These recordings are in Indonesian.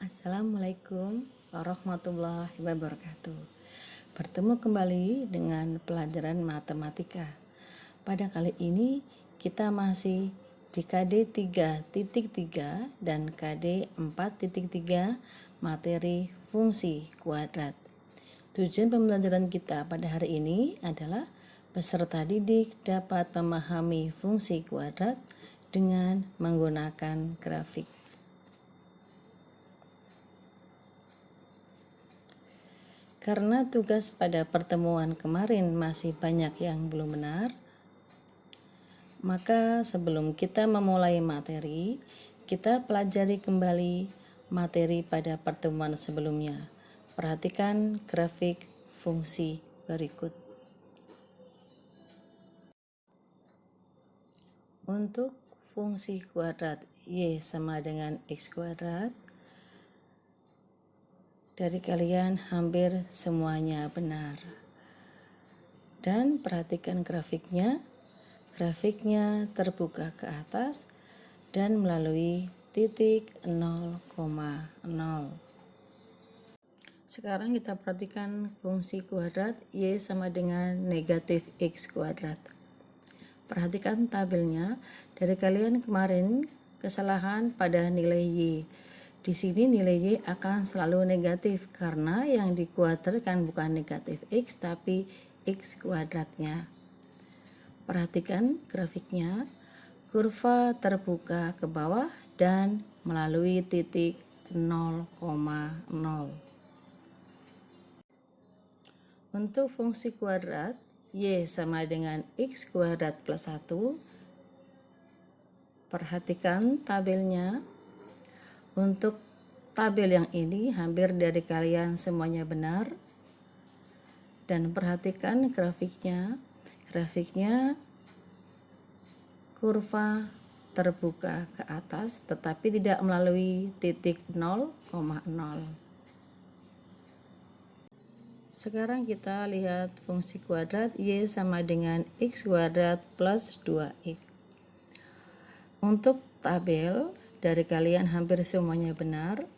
Assalamualaikum warahmatullahi wabarakatuh. Bertemu kembali dengan pelajaran matematika. Pada kali ini kita masih di KD 3.3 dan KD 4.3 materi fungsi kuadrat. Tujuan pembelajaran kita pada hari ini adalah peserta didik dapat memahami fungsi kuadrat dengan menggunakan grafik. Karena tugas pada pertemuan kemarin masih banyak yang belum benar, maka sebelum kita memulai materi, kita pelajari kembali materi pada pertemuan sebelumnya. Perhatikan grafik fungsi berikut. Untuk fungsi kuadrat Y sama dengan X kuadrat, dari kalian hampir semuanya benar. Dan perhatikan grafiknya. Grafiknya terbuka ke atas dan melalui titik 0,0. Sekarang kita perhatikan fungsi kuadrat Y sama dengan negatif X kuadrat. Perhatikan tabelnya. Dari kalian kemarin kesalahan pada nilai Y. Di sini nilai Y akan selalu negatif karena yang dikuadratkan bukan negatif X tapi X kuadratnya. Perhatikan grafiknya, kurva terbuka ke bawah dan melalui titik 0,0. Untuk fungsi kuadrat Y sama dengan X kuadrat plus 1, perhatikan tabelnya. Untuk tabel yang ini hampir dari kalian semuanya benar. Dan perhatikan grafiknya. Grafiknya kurva terbuka ke atas tetapi tidak melalui titik 0,0. Sekarang kita lihat fungsi kuadrat Y sama dengan X kuadrat plus 2X. Untuk tabel dari kalian hampir semuanya benar.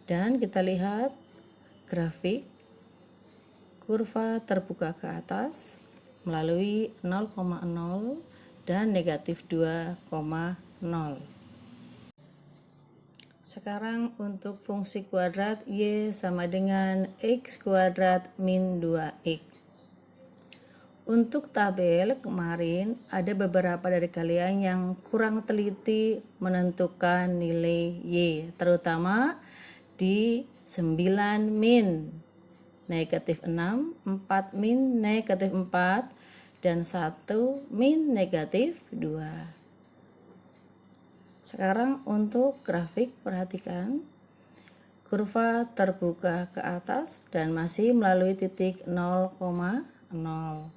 Dan kita lihat grafik kurva terbuka ke atas melalui 0,0 dan negatif 2,0. Sekarang untuk fungsi kuadrat Y sama dengan X kuadrat min 2X. Untuk tabel kemarin ada beberapa dari kalian yang kurang teliti menentukan nilai Y, terutama di 9 min negatif 6, 4 min negatif 4, dan 1 min negatif 2. Sekarang untuk grafik perhatikan kurva terbuka ke atas dan masih melalui titik 0,0.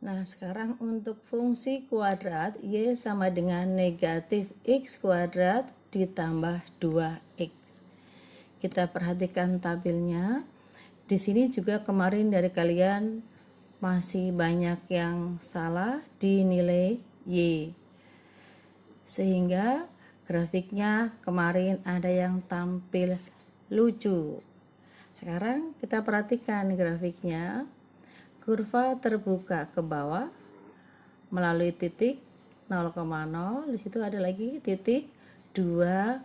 Nah, sekarang untuk fungsi kuadrat Y sama dengan negatif X kuadrat ditambah 2X. Kita perhatikan tabelnya. Di sini juga kemarin dari kalian masih banyak yang salah di nilai Y. Sehingga grafiknya kemarin ada yang tampil lucu. Sekarang kita perhatikan grafiknya. Kurva terbuka ke bawah melalui titik 0,0. Di situ ada lagi titik 2,0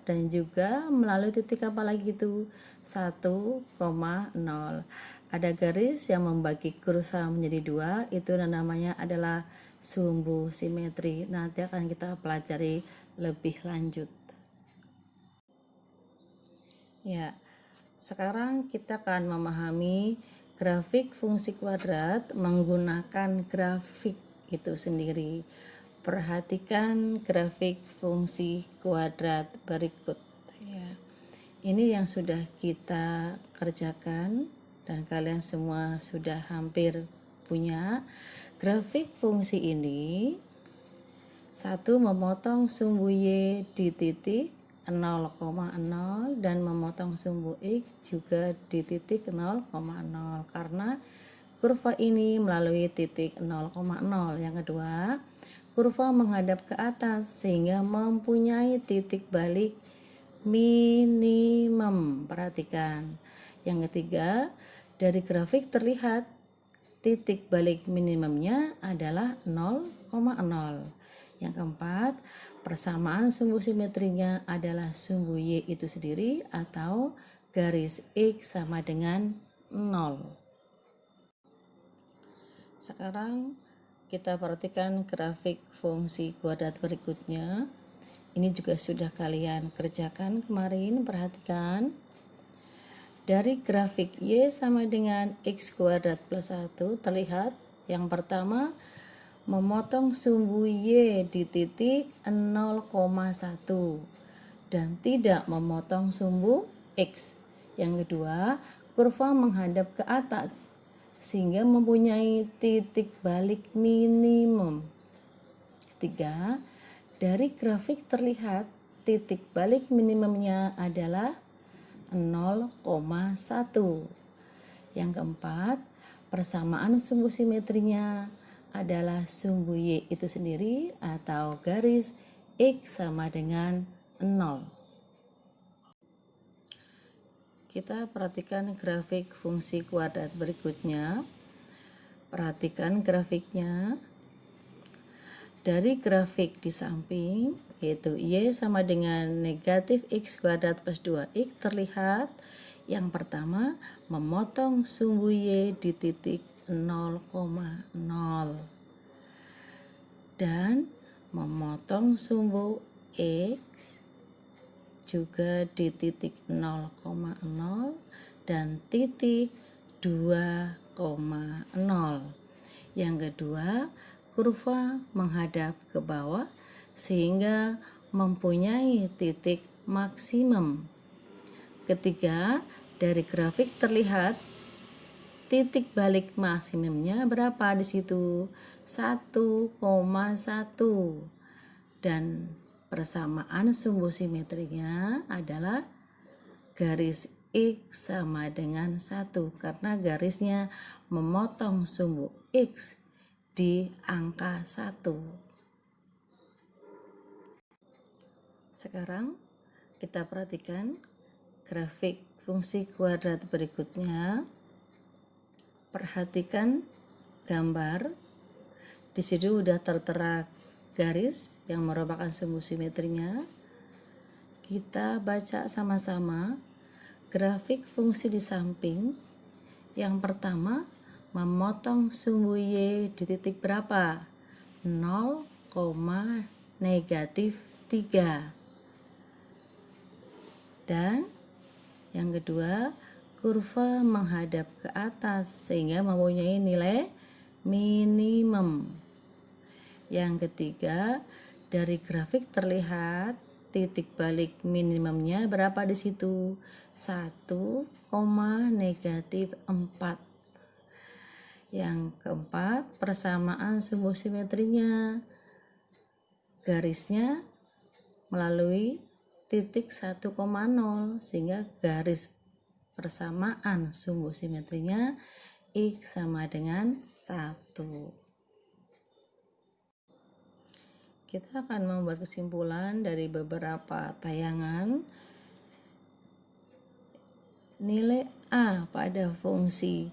dan juga melalui titik apa lagi itu 1,0. Ada garis yang membagi kurva menjadi dua, itu namanya adalah sumbu simetri. Nanti akan kita pelajari lebih lanjut. Ya, sekarang kita akan memahami grafik fungsi kuadrat menggunakan grafik itu sendiri. Perhatikan grafik fungsi kuadrat berikut. Ya. Ini yang sudah kita kerjakan dan kalian semua sudah hampir punya. Grafik fungsi ini satu memotong sumbu Y di titik 0,0 dan memotong sumbu X juga di titik 0,0 karena kurva ini melalui titik 0,0. Yang kedua, kurva menghadap ke atas sehingga mempunyai titik balik minimum. Perhatikan. Yang ketiga, dari grafik terlihat titik balik minimumnya adalah 0,0. Yang keempat, persamaan sumbu simetrinya adalah sumbu Y itu sendiri atau garis X sama dengan 0. Sekarang kita perhatikan grafik fungsi kuadrat berikutnya. Ini juga sudah kalian kerjakan kemarin, perhatikan. Dari grafik Y sama dengan X kuadrat plus 1 terlihat yang pertama memotong sumbu Y di titik 0,1 dan tidak memotong sumbu X. Yang kedua, kurva menghadap ke atas sehingga mempunyai titik balik minimum. Ketiga, dari grafik terlihat titik balik minimumnya adalah 0,1. Yang keempat, persamaan sumbu simetrinya adalah sumbu Y itu sendiri atau garis X sama dengan 0. Kita perhatikan grafik fungsi kuadrat berikutnya. Perhatikan grafiknya. Dari grafik di samping, yaitu Y sama dengan negatif X kuadrat plus 2X, terlihat yang pertama memotong sumbu Y di titik 0,0 dan memotong sumbu X juga di titik 0,0 dan titik 2,0. Yang kedua, kurva menghadap ke bawah sehingga mempunyai titik maksimum. Ketiga, dari grafik terlihat titik balik maksimumnya berapa di situ? 1,1 dan persamaan sumbu simetrinya adalah garis X sama dengan 1 karena garisnya memotong sumbu X di angka 1. Sekarang kita perhatikan grafik fungsi kuadrat berikutnya. Perhatikan gambar. Di situ sudah tertera garis yang merupakan sumbu simetrinya. Kita baca sama-sama grafik fungsi di samping. Yang pertama, memotong sumbu Y di titik berapa? 0, negatif 3. Dan yang kedua, kurva menghadap ke atas sehingga mempunyai nilai minimum. Yang ketiga, dari grafik terlihat titik balik minimumnya berapa di situ? 1, negatif 4. Yang keempat, persamaan sumbu simetrinya. Garisnya melalui titik 1,0 sehingga garis persamaan sumbu simetrinya X sama dengan 1. Kita akan membuat kesimpulan dari beberapa tayangan. Nilai A pada fungsi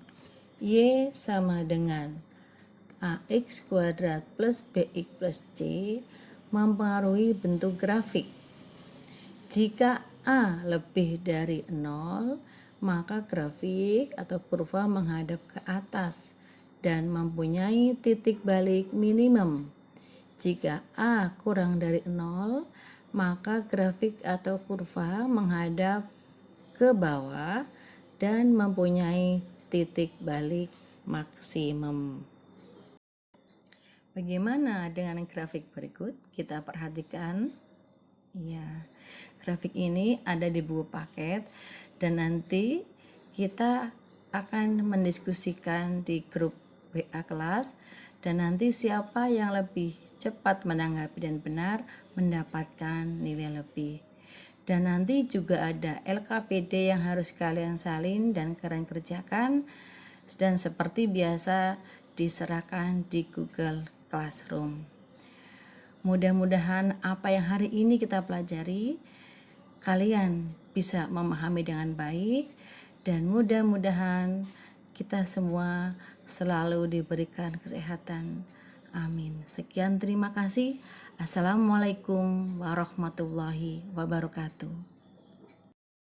Y sama dengan AX kuadrat plus BX plus C mempengaruhi bentuk grafik. Jika A lebih dari 0, maka grafik atau kurva menghadap ke atas dan mempunyai titik balik minimum. Jika A kurang dari 0, maka grafik atau kurva menghadap ke bawah dan mempunyai titik balik maksimum. Bagaimana dengan grafik berikut? Kita perhatikan. Ya, grafik ini ada di buku paket dan nanti kita akan mendiskusikan di grup WA kelas dan nanti siapa yang lebih cepat menanggapi dan benar mendapatkan nilai lebih. Dan nanti juga ada LKPD yang harus kalian salin dan kalian kerjakan dan seperti biasa diserahkan di Google Classroom. Mudah-mudahan apa yang hari ini kita pelajari kalian bisa memahami dengan baik, dan mudah-mudahan kita semua selalu diberikan kesehatan. Amin. Sekian, terima kasih. Assalamualaikum warahmatullahi wabarakatuh.